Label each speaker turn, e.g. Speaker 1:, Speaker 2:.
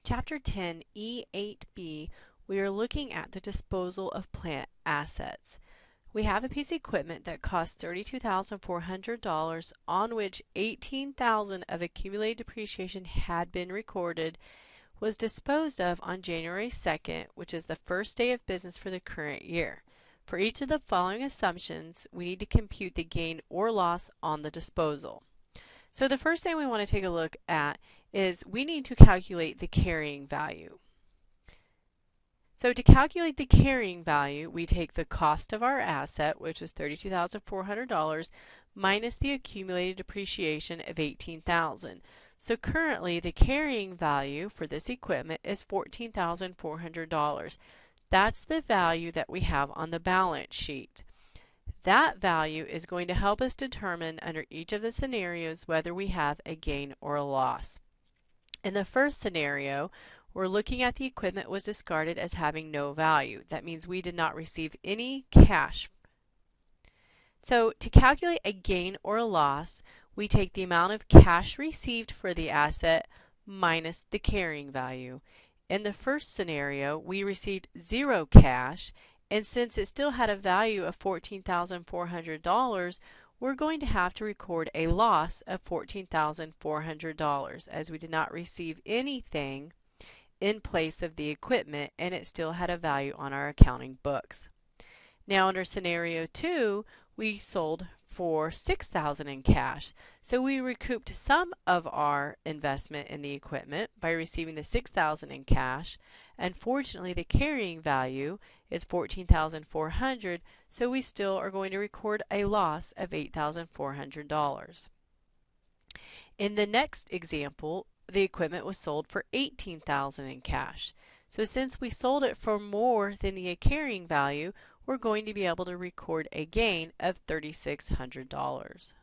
Speaker 1: Chapter 10, E8B, we are looking at the disposal of plant assets. We have a piece of equipment that costs $32,400, on which $18,000 of accumulated depreciation had been recorded, was disposed of on January 2nd, which is the first day of business for the current year. For each of the following assumptions, we need to compute the gain or loss on the disposal. So the first thing we want to take a look at is we need to calculate the carrying value. So to calculate the carrying value, we take the cost of our asset, which is $32,400, minus the accumulated depreciation of $18,000. So currently the carrying value for this equipment is $14,400. That's the value that we have on the balance sheet. That value is going to help us determine under each of the scenarios whether we have a gain or a loss. In the first scenario, we're looking at the equipment was discarded as having no value. That means we did not receive any cash. So to calculate a gain or a loss, we take the amount of cash received for the asset minus the carrying value. In the first scenario, we received zero cash, and since it still had a value of $14,400, we're going to have to record a loss of $14,400 as we did not receive anything in place of the equipment and it still had a value on our accounting books. Now under scenario 2, we sold for $6,000 in cash. So we recouped some of our investment in the equipment by receiving the $6,000 in cash. Unfortunately, the carrying value is $14,400, so we still are going to record a loss of $8,400. In the next example, the equipment was sold for $18,000 in cash. So since we sold it for more than the carrying value, we're going to be able to record a gain of $3,600.